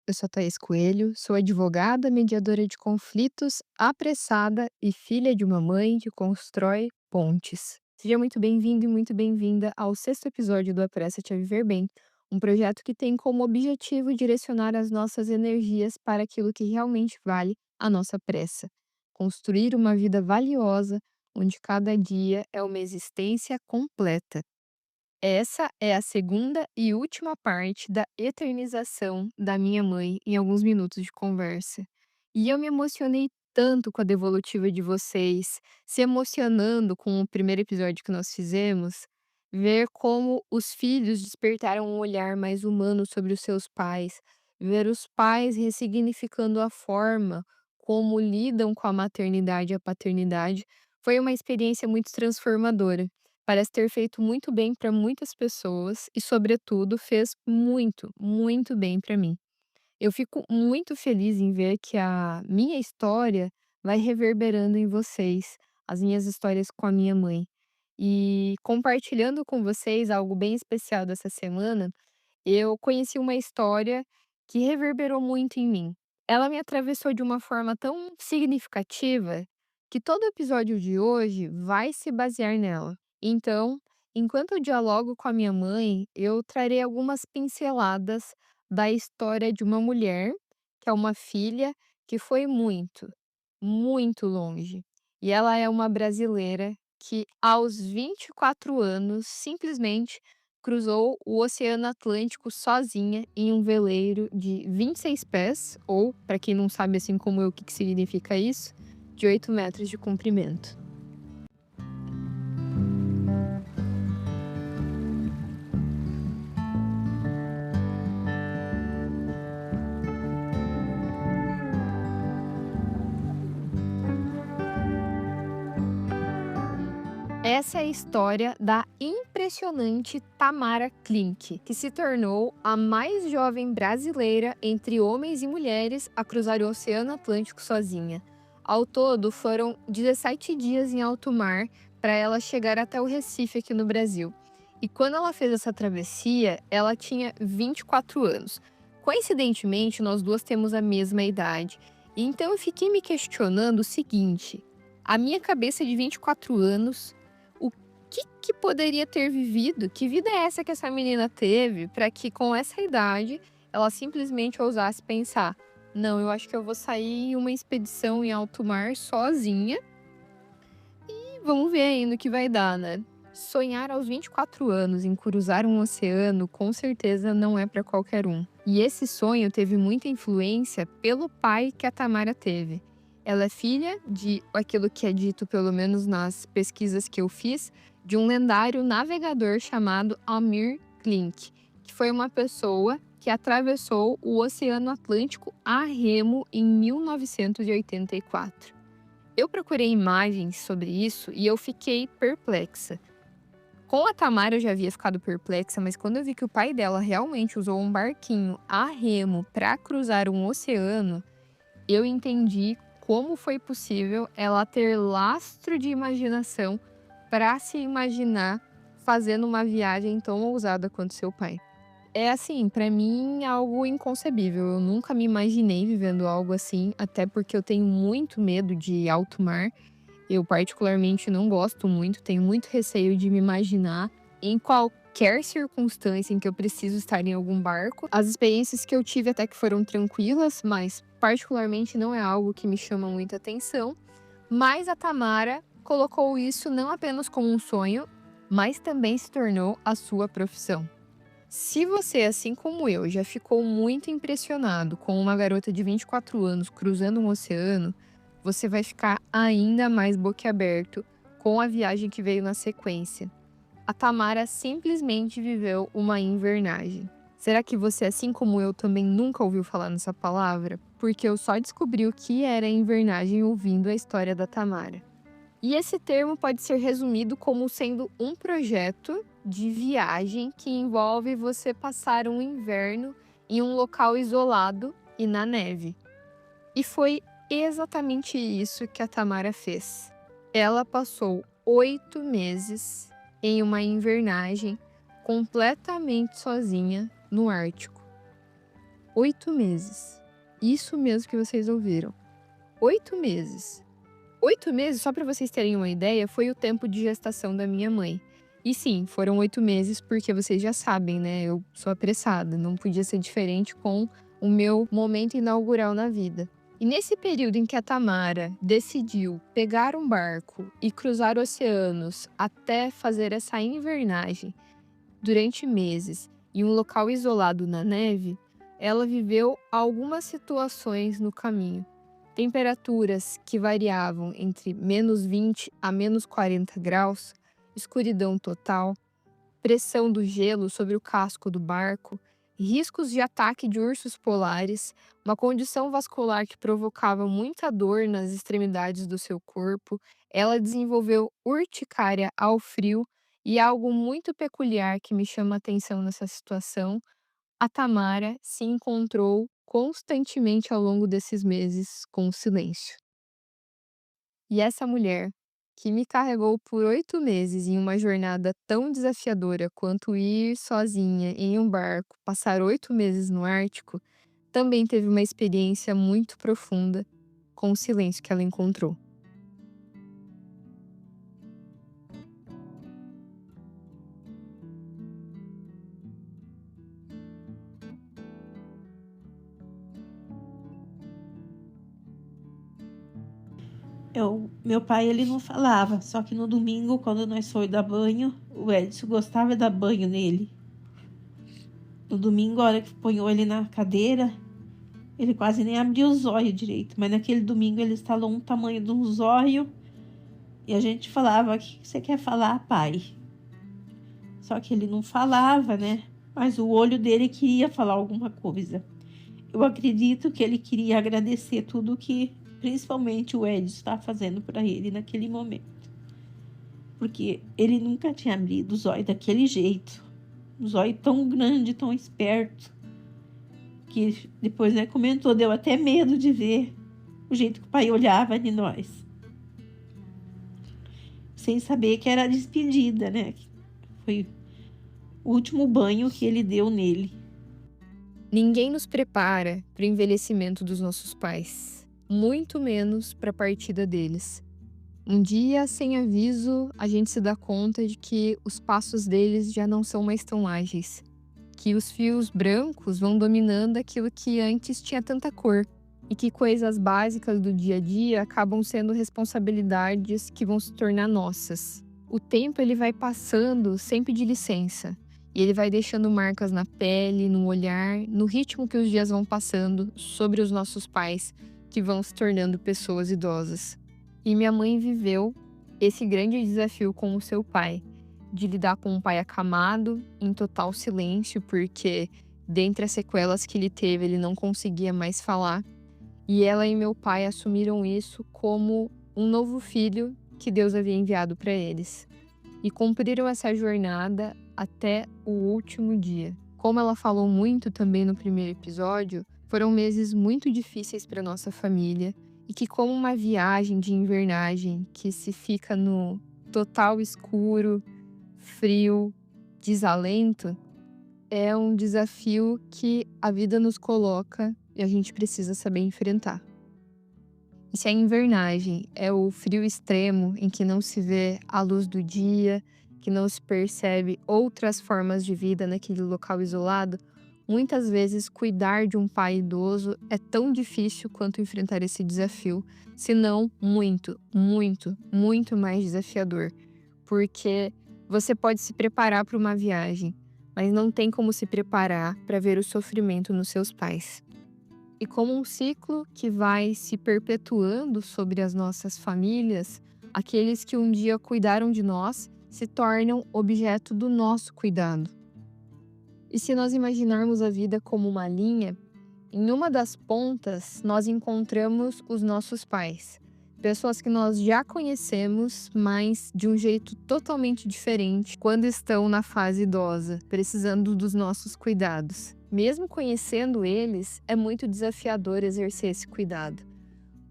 eu sou a Thaís Coelho, sou advogada, mediadora de conflitos, apressada e filha de uma mãe que constrói pontes. Seja muito bem-vindo e muito bem-vinda ao sexto episódio do Apressa-te a Viver Bem, um projeto que tem como objetivo direcionar as nossas energias para aquilo que realmente vale a nossa pressa. Construir uma vida valiosa, onde cada dia é uma existência completa. Essa é a segunda e última parte da eternização da minha mãe em alguns minutos de conversa. E eu me emocionei tanto com a devolutiva de vocês, se emocionando com o primeiro episódio que nós fizemos, ver como os filhos despertaram um olhar mais humano sobre os seus pais, ver os pais ressignificando a forma como lidam com a maternidade e a paternidade, foi uma experiência muito transformadora. Parece ter feito muito bem para muitas pessoas e, sobretudo, fez muito, muito bem para mim. Eu fico muito feliz em ver que a minha história vai reverberando em vocês, as minhas histórias com a minha mãe. E compartilhando com vocês algo bem especial dessa semana, eu conheci uma história que reverberou muito em mim. Ela me atravessou de uma forma tão significativa que todo episódio de hoje vai se basear nela. Então, enquanto eu dialogo com a minha mãe, eu trarei algumas pinceladas da história de uma mulher, que é uma filha que foi muito, muito longe. E ela é uma brasileira que, aos 24 anos, simplesmente cruzou o Oceano Atlântico sozinha em um veleiro de 26 pés, ou, para quem não sabe assim como eu o que que significa isso, de 8 metros de comprimento. Essa é a história da impressionante Tamara Klink, que se tornou a mais jovem brasileira entre homens e mulheres a cruzar o Oceano Atlântico sozinha. Ao todo, foram 17 dias em alto mar para ela chegar até o Recife aqui no Brasil. E quando ela fez essa travessia, ela tinha 24 anos. Coincidentemente, nós duas temos a mesma idade. Então eu fiquei me questionando o seguinte: a minha cabeça de 24 anos, o que poderia ter vivido? Que vida é essa que essa menina teve para que com essa idade ela simplesmente ousasse pensar: "Não, eu acho que eu vou sair em uma expedição em alto mar sozinha e vamos ver aí no que vai dar, né?". Sonhar aos 24 anos em cruzar um oceano com certeza não é para qualquer um. E esse sonho teve muita influência pelo pai que a Tamara teve. Ela é filha de aquilo que é dito, pelo menos nas pesquisas que eu fiz, de um lendário navegador chamado Amir Klink, que foi uma pessoa que atravessou o Oceano Atlântico a remo em 1984. Eu procurei imagens sobre isso e eu fiquei perplexa. Com a Tamara eu já havia ficado perplexa, mas quando eu vi que o pai dela realmente usou um barquinho a remo para cruzar um oceano, eu entendi como foi possível ela ter lastro de imaginação para se imaginar fazendo uma viagem tão ousada quanto seu pai. É assim, para mim, algo inconcebível. Eu nunca me imaginei vivendo algo assim, até porque eu tenho muito medo de alto mar. Eu particularmente não gosto muito, tenho muito receio de me imaginar em qualquer circunstância em que eu preciso estar em algum barco. As experiências que eu tive até que foram tranquilas, mas particularmente não é algo que me chama muita atenção. Mas a Tamara colocou isso não apenas como um sonho, mas também se tornou a sua profissão. Se você, assim como eu, já ficou muito impressionado com uma garota de 24 anos cruzando um oceano, você vai ficar ainda mais boquiaberto com a viagem que veio na sequência. A Tamara simplesmente viveu uma invernagem. Será que você, assim como eu, também nunca ouviu falar nessa palavra? Porque eu só descobri o que era invernagem ouvindo a história da Tamara. E esse termo pode ser resumido como sendo um projeto de viagem que envolve você passar um inverno em um local isolado e na neve. E foi exatamente isso que a Tamara fez. Ela passou 8 meses em uma invernagem completamente sozinha no Ártico. 8 meses. Isso mesmo que vocês ouviram. 8 meses. 8 meses, só para vocês terem uma ideia, foi o tempo de gestação da minha mãe. E sim, foram 8 meses porque vocês já sabem, né, eu sou apressada, não podia ser diferente com o meu momento inaugural na vida. E nesse período em que a Tamara decidiu pegar um barco e cruzar oceanos até fazer essa invernagem durante meses em um local isolado na neve, ela viveu algumas situações no caminho. Temperaturas que variavam entre -20 a -40 graus, escuridão total, pressão do gelo sobre o casco do barco, riscos de ataque de ursos polares, uma condição vascular que provocava muita dor nas extremidades do seu corpo. Ela desenvolveu urticária ao frio e algo muito peculiar que me chama a atenção nessa situação: a Tamara se encontrou constantemente ao longo desses meses com o silêncio. E essa mulher, que me carregou por 8 meses em uma jornada tão desafiadora quanto ir sozinha em um barco, passar 8 meses no Ártico, também teve uma experiência muito profunda com o silêncio que ela encontrou. Meu pai, ele não falava, só que no domingo, quando nós foi dar banho, o Edson gostava de dar banho nele. No domingo, a hora que ponhou ele na cadeira, ele quase nem abriu os olhos direito, mas naquele domingo ele estalou um tamanho de um zóio e a gente falava: o que você quer falar, pai? Só que ele não falava, né? Mas o olho dele queria falar alguma coisa. Eu acredito que ele queria agradecer tudo que, principalmente, o Edson está fazendo para ele naquele momento. Porque ele nunca tinha abrido os olhos daquele jeito. Um zóio tão grande, tão esperto, que depois, né, comentou, deu até medo de ver o jeito que o pai olhava de nós. Sem saber que era a despedida, né? Foi o último banho que ele deu nele. Ninguém nos prepara para o envelhecimento dos nossos pais, muito menos para a partida deles. Um dia, sem aviso, a gente se dá conta de que os passos deles já não são mais tão ágeis, que os fios brancos vão dominando aquilo que antes tinha tanta cor, e que coisas básicas do dia a dia acabam sendo responsabilidades que vão se tornar nossas. O tempo ele vai passando sem pedir licença, e ele vai deixando marcas na pele, no olhar, no ritmo que os dias vão passando sobre os nossos pais, que vão se tornando pessoas idosas. E minha mãe viveu esse grande desafio com o seu pai, de lidar com um pai acamado, em total silêncio, porque dentre as sequelas que ele teve, ele não conseguia mais falar. E ela e meu pai assumiram isso como um novo filho que Deus havia enviado para eles. E cumpriram essa jornada até o último dia. Como ela falou muito também no primeiro episódio, foram meses muito difíceis para nossa família e que, como uma viagem de invernagem que se fica no total escuro, frio, desalento, é um desafio que a vida nos coloca e a gente precisa saber enfrentar. E se a invernagem é o frio extremo em que não se vê a luz do dia, que não se percebe outras formas de vida naquele local isolado, muitas vezes cuidar de um pai idoso é tão difícil quanto enfrentar esse desafio, se não muito, muito, muito mais desafiador. Porque você pode se preparar para uma viagem, mas não tem como se preparar para ver o sofrimento nos seus pais. E como um ciclo que vai se perpetuando sobre as nossas famílias, aqueles que um dia cuidaram de nós se tornam objeto do nosso cuidado. E se nós imaginarmos a vida como uma linha, em uma das pontas nós encontramos os nossos pais. Pessoas que nós já conhecemos, mas de um jeito totalmente diferente quando estão na fase idosa, precisando dos nossos cuidados. Mesmo conhecendo eles, é muito desafiador exercer esse cuidado.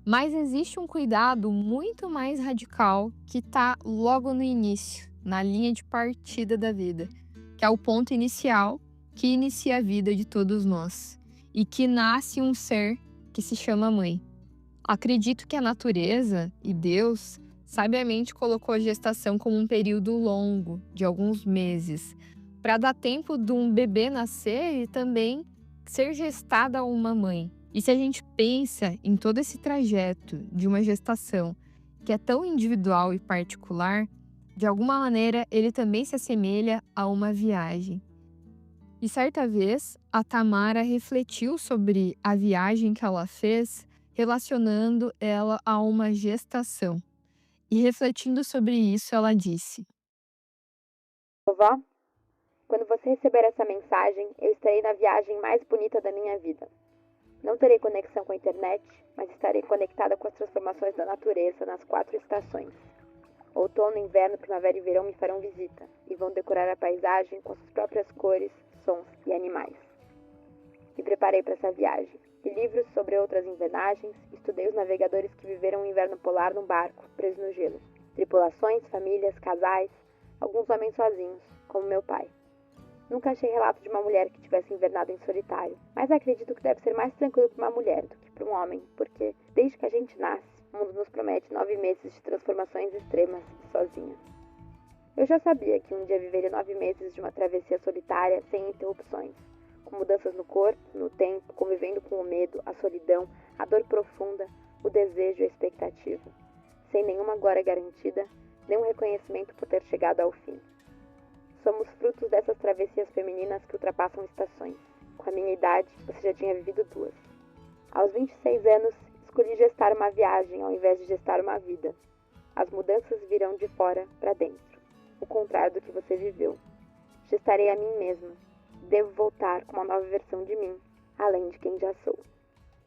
Mas existe um cuidado muito mais radical que está logo no início, na linha de partida da vida, que é o ponto inicial que inicia a vida de todos nós. e que nasce um ser que se chama mãe. Acredito que a natureza e Deus sabiamente colocou a gestação como um período longo, de alguns meses, para dar tempo de um bebê nascer e também ser gestada uma mãe. E se a gente pensa em todo esse trajeto de uma gestação que é tão individual e particular, de alguma maneira ele também se assemelha a uma viagem. E certa vez, a Tamara refletiu sobre a viagem que ela fez, relacionando ela a uma gestação. E refletindo sobre isso, ela disse: Vovó, quando você receber essa mensagem, eu estarei na viagem mais bonita da minha vida. Não terei conexão com a internet, mas estarei conectada com as transformações da natureza nas 4 estações. Outono, inverno, primavera e verão me farão visita e vão decorar a paisagem com suas próprias cores, sons e animais. Me preparei para essa viagem. Li livros sobre outras invernagens, estudei os navegadores que viveram o inverno polar num barco, preso no gelo. Tripulações, famílias, casais, alguns homens sozinhos, como meu pai. Nunca achei relato de uma mulher que tivesse invernado em solitário, mas acredito que deve ser mais tranquilo para uma mulher do que para um homem, porque, desde que a gente nasce, o mundo nos promete 9 meses de transformações extremas e sozinha. Eu já sabia que um dia viveria 9 meses de uma travessia solitária sem interrupções, com mudanças no corpo, no tempo, convivendo com o medo, a solidão, a dor profunda, o desejo e a expectativa, sem nenhuma glória garantida, nenhum reconhecimento por ter chegado ao fim. Somos frutos dessas travessias femininas que ultrapassam estações. Com a minha idade, você já tinha vivido 2. Aos 26 anos, escolhi gestar uma viagem ao invés de gestar uma vida. As mudanças virão de fora para dentro, o contrário do que você viveu. Gestarei a mim mesma. Devo voltar com uma nova versão de mim, além de quem já sou.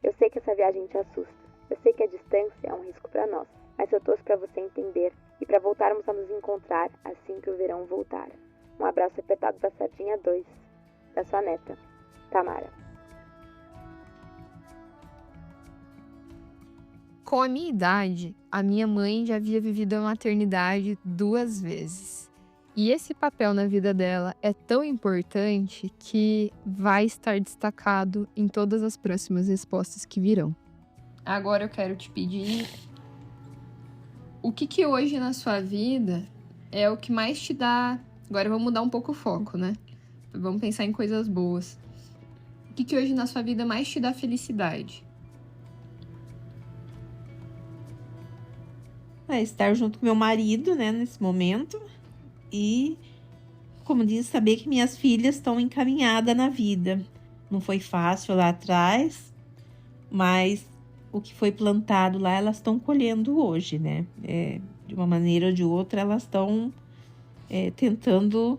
Eu sei que essa viagem te assusta. Eu sei que a distância é um risco para nós, mas eu torço para você entender e para voltarmos a nos encontrar assim que o verão voltar. Um abraço apertado da Sardinha 2, da sua neta, Tamara. Com a minha idade, a minha mãe já havia vivido a maternidade 2 vezes. E esse papel na vida dela é tão importante que vai estar destacado em todas as próximas respostas que virão. Agora eu quero te pedir o que hoje na sua vida é o que mais te dá. Agora vamos mudar um pouco o foco, né? Vamos pensar em coisas boas. O que hoje na sua vida mais te dá felicidade? Estar junto com meu marido, né, nesse momento. E, como diz, saber que minhas filhas estão encaminhadas na vida. Não foi fácil lá atrás, mas o que foi plantado lá, elas estão colhendo hoje, né? De uma maneira ou de outra, elas estão tentando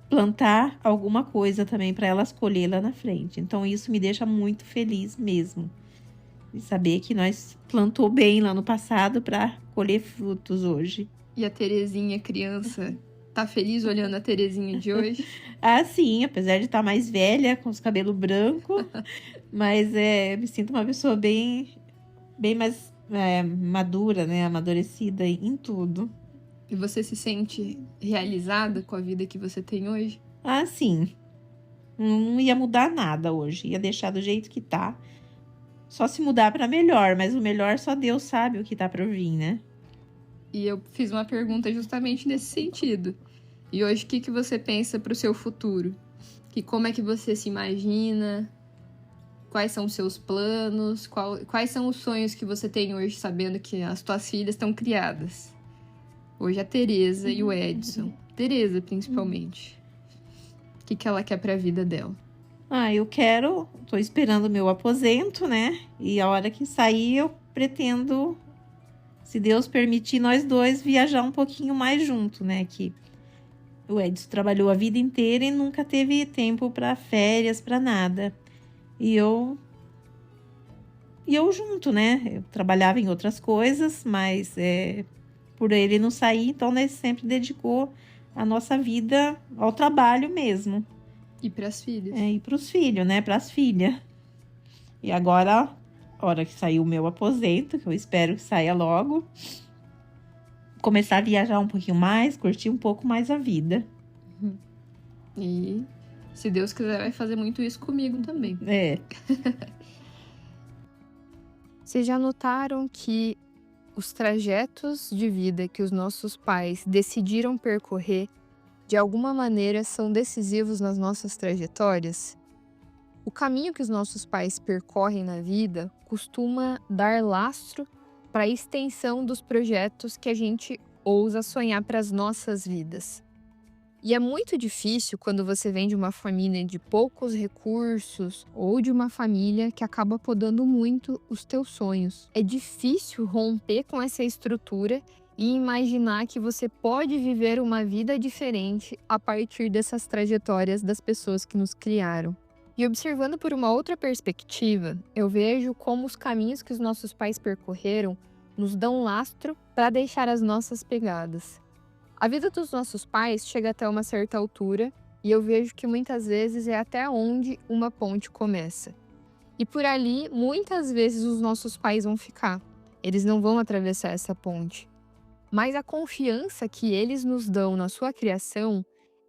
plantar alguma coisa também para elas colher lá na frente. Então, isso me deixa muito feliz mesmo. E saber que nós plantou bem lá no passado para colher frutos hoje. E a Terezinha, criança, tá feliz olhando a Terezinha de hoje? Ah, sim, apesar de estar mais velha, com os cabelos brancos, mas me sinto uma pessoa bem mais madura, né? Amadurecida em tudo. E você se sente realizada com a vida que você tem hoje? Ah, sim. Não ia mudar nada hoje, ia deixar do jeito que tá. Só se mudar para melhor, mas o melhor só Deus sabe o que tá por vir, né? E eu fiz uma pergunta justamente nesse sentido. E hoje, o que você pensa para o seu futuro? Como é que você se imagina? Quais são os seus planos? Quais são os sonhos que você tem hoje, sabendo que as tuas filhas estão criadas? Hoje a Tereza e o Edson. Tereza, principalmente. O que ela quer para a vida dela? Eu tô esperando o meu aposento, né? E a hora que sair, eu pretendo, se Deus permitir, nós dois viajar um pouquinho mais junto, né? Que o Edson trabalhou a vida inteira e nunca teve tempo para férias, para nada. E eu junto, né? Eu trabalhava em outras coisas, mas por ele não sair, então nós sempre dedicou a nossa vida ao trabalho mesmo. E para as filhas. E para os filhos, né? Para as filhas. E agora, a hora que sair o meu aposento, que eu espero que saia logo, começar a viajar um pouquinho mais, curtir um pouco mais a vida. E Se Deus quiser, vai fazer muito isso comigo também. É. Vocês já notaram que os trajetos de vida que os nossos pais decidiram percorrer, de alguma maneira, são decisivos nas nossas trajetórias? O caminho que os nossos pais percorrem na vida costuma dar lastro para a extensão dos projetos que a gente ousa sonhar para as nossas vidas. E é muito difícil quando você vem de uma família de poucos recursos ou de uma família que acaba podando muito os teus sonhos. É difícil romper com essa estrutura e imaginar que você pode viver uma vida diferente a partir dessas trajetórias das pessoas que nos criaram. E observando por uma outra perspectiva, eu vejo como os caminhos que os nossos pais percorreram nos dão lastro para deixar as nossas pegadas. A vida dos nossos pais chega até uma certa altura e eu vejo que muitas vezes é até onde uma ponte começa. E por ali, muitas vezes os nossos pais vão ficar. Eles não vão atravessar essa ponte. Mas a confiança que eles nos dão na sua criação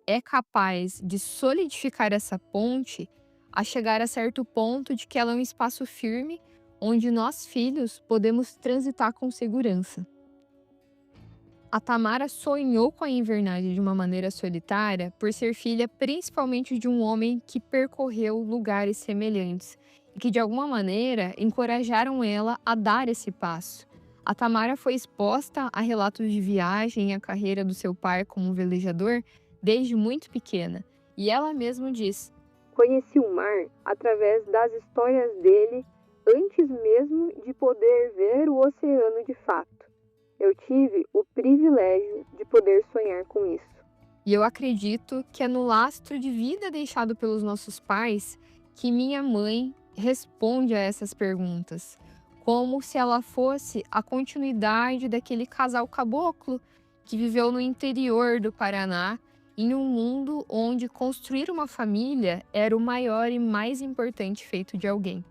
é capaz de solidificar essa ponte a chegar a certo ponto de que ela é um espaço firme onde nós, filhos, podemos transitar com segurança. A Tamara sonhou com a invernagem de uma maneira solitária por ser filha principalmente de um homem que percorreu lugares semelhantes e que de alguma maneira encorajaram ela a dar esse passo. A Tamara foi exposta a relatos de viagem e a carreira do seu pai como velejador desde muito pequena, e ela mesma diz: "Conheci o mar através das histórias dele antes mesmo de poder ver o oceano de fato. Eu tive o privilégio de poder sonhar com isso." E eu acredito que é no lastro de vida deixado pelos nossos pais que minha mãe responde a essas perguntas, como se ela fosse a continuidade daquele casal caboclo que viveu no interior do Paraná, em um mundo onde construir uma família era o maior e mais importante feito de alguém.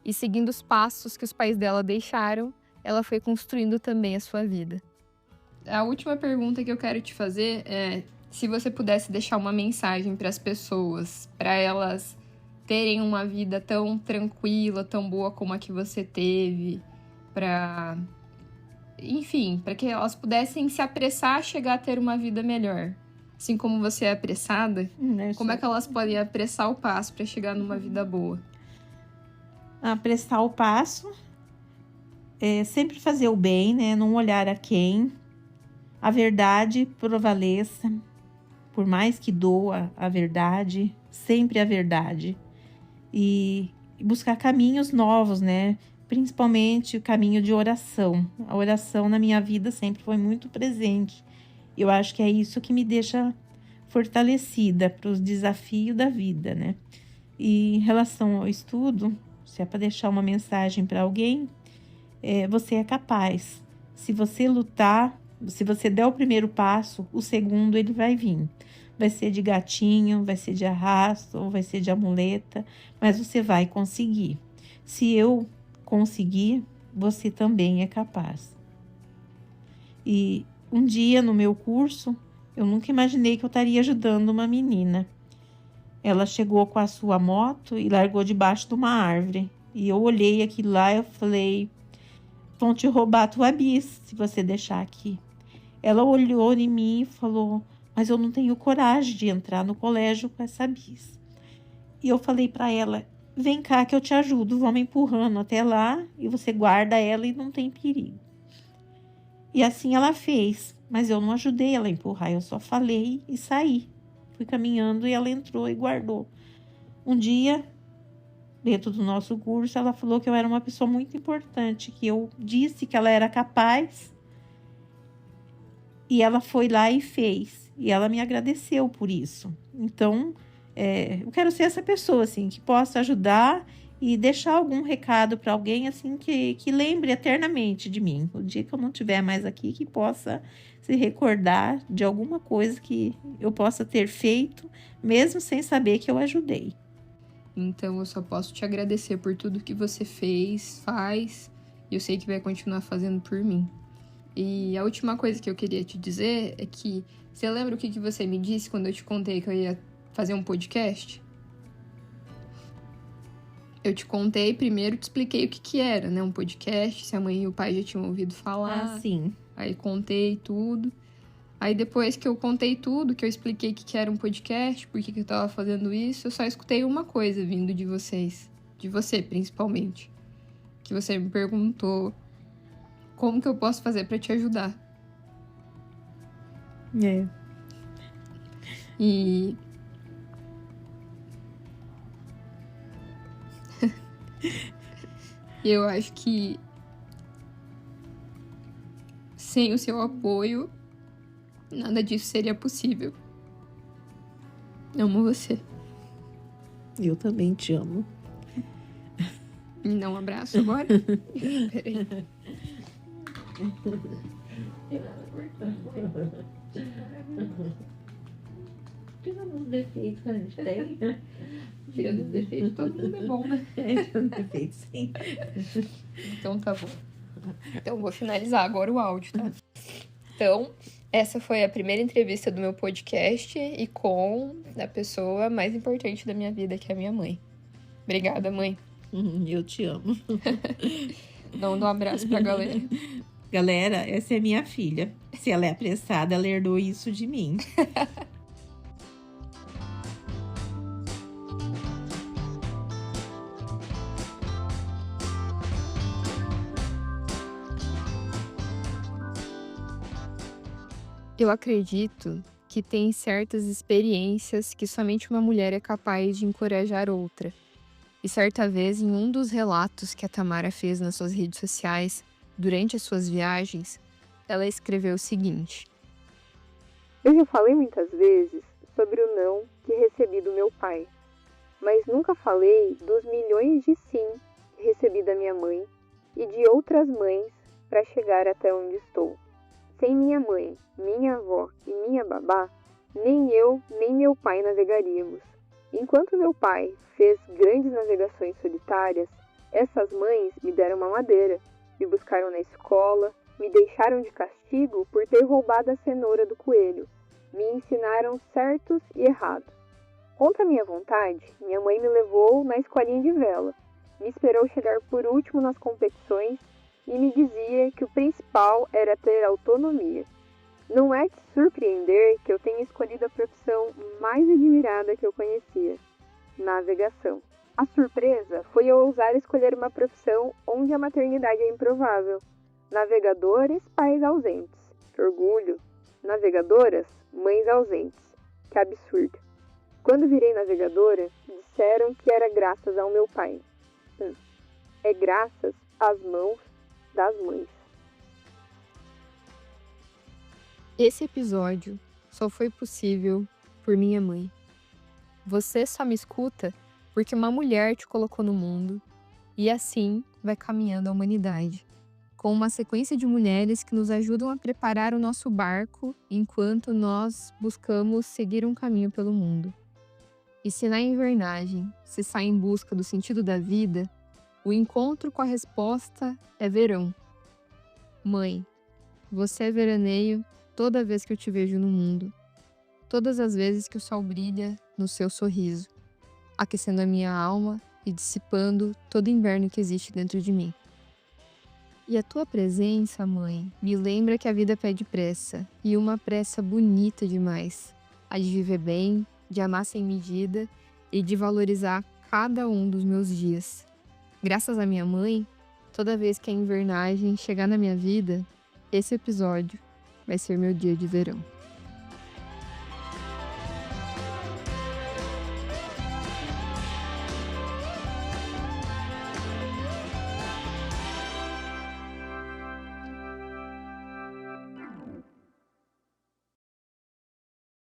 E seguindo os passos que os pais dela deixaram, ela foi construindo também a sua vida. A última pergunta que eu quero te fazer é se você pudesse deixar uma mensagem para as pessoas, para elas terem uma vida tão tranquila, tão boa como a que você teve, para que elas pudessem se apressar a chegar a ter uma vida melhor. Assim como você é apressada, como é que elas podem apressar o passo para chegar numa vida boa? Apressar o passo é sempre fazer o bem, né? Não olhar a quem. A verdade prevaleça. Por mais que doa a verdade, sempre a verdade. E buscar caminhos novos, né? Principalmente o caminho de oração. A oração na minha vida sempre foi muito presente. Eu acho que é isso que me deixa fortalecida para os desafios da vida, né? E em relação ao estudo, se é para deixar uma mensagem para alguém, você é capaz. Se você lutar, se você der o primeiro passo, o segundo ele vai vir. Vai ser de gatinho, vai ser de arrasto, ou vai ser de amuleta, mas você vai conseguir. Se eu conseguir, você também é capaz. E um dia no meu curso, eu nunca imaginei que eu estaria ajudando uma menina. Ela chegou com a sua moto e largou debaixo de uma árvore. E eu olhei aquilo lá e eu falei: vão te roubar a tua bis se você deixar aqui. Ela olhou em mim e falou: mas eu não tenho coragem de entrar no colégio com essa bis. E eu falei para ela: vem cá que eu te ajudo, vamos empurrando até lá e você guarda ela e não tem perigo. E assim ela fez, mas eu não ajudei ela a empurrar, eu só falei e saí. Fui caminhando e ela entrou e guardou. Um dia, dentro do nosso curso, ela falou que eu era uma pessoa muito importante, que eu disse que ela era capaz e ela foi lá e fez. E ela me agradeceu por isso. Então, eu quero ser essa pessoa, assim, que possa ajudar e deixar algum recado para alguém, assim, que lembre eternamente de mim. O dia que eu não estiver mais aqui, que possa se recordar de alguma coisa que eu possa ter feito, mesmo sem saber que eu ajudei. Então, eu só posso te agradecer por tudo que você fez, faz, e eu sei que vai continuar fazendo por mim. E a última coisa que eu queria te dizer é que você lembra o que você me disse quando eu te contei que eu ia fazer um podcast? Eu te contei primeiro, te expliquei o que era, né? Um podcast, se a mãe e o pai já tinham ouvido falar. Ah, sim. Aí contei tudo. Aí depois que eu contei tudo, que eu expliquei o que era um podcast, por que eu tava fazendo isso, eu só escutei uma coisa vindo de vocês. De você, principalmente. Que você me perguntou como que eu posso fazer pra te ajudar. É. E... eu acho que sem o seu apoio, nada disso seria possível. Amo você. Eu também te amo. Me dá um abraço agora? Peraí. Tirando os defeitos que a gente tem. Tirando os defeitos, todo mundo é bom, né? Tirando defeitos, sim. Então tá bom. Então vou finalizar agora o áudio, tá? Então, essa foi a primeira entrevista do meu podcast e com a pessoa mais importante da minha vida, que é a minha mãe. Obrigada, mãe. Eu te amo. Dá um abraço pra galera. Galera, essa é minha filha. Se ela é apressada, ela herdou isso de mim. Eu acredito que tem certas experiências que somente uma mulher é capaz de encorajar outra. E certa vez, em um dos relatos que a Tamara fez nas suas redes sociais, durante as suas viagens, ela escreveu o seguinte: Eu já falei muitas vezes sobre o não que recebi do meu pai, mas nunca falei dos milhões de sim que recebi da minha mãe e de outras mães para chegar até onde estou. Sem minha mãe, minha avó e minha babá, nem eu nem meu pai navegaríamos. Enquanto meu pai fez grandes navegações solitárias, essas mães me deram uma madeira, me buscaram na escola, me deixaram de castigo por ter roubado a cenoura do coelho, me ensinaram certos e errados. Contra minha vontade, minha mãe me levou na escolinha de vela, me esperou chegar por último nas competições e me dizia que o principal era ter autonomia. Não é de surpreender que eu tenha escolhido a profissão mais admirada que eu conhecia, navegação. A surpresa foi eu ousar escolher uma profissão onde a maternidade é improvável. Navegadores, pais ausentes. Que orgulho. Navegadoras, mães ausentes. Que absurdo. Quando virei navegadora, disseram que era graças ao meu pai. É graças às mãos das mães. Esse episódio só foi possível por minha mãe. Você só me escuta porque uma mulher te colocou no mundo e assim vai caminhando a humanidade, com uma sequência de mulheres que nos ajudam a preparar o nosso barco enquanto nós buscamos seguir um caminho pelo mundo. E se na invernagem se sai em busca do sentido da vida, o encontro com a resposta é verão. Mãe, você é veraneio toda vez que eu te vejo no mundo. Todas as vezes que o sol brilha no seu sorriso, aquecendo a minha alma e dissipando todo o inverno que existe dentro de mim. E a tua presença, mãe, me lembra que a vida pede pressa, e uma pressa bonita demais. A de viver bem, de amar sem medida e de valorizar cada um dos meus dias. Graças à minha mãe, toda vez que a invernagem chegar na minha vida, esse episódio vai ser meu dia de verão.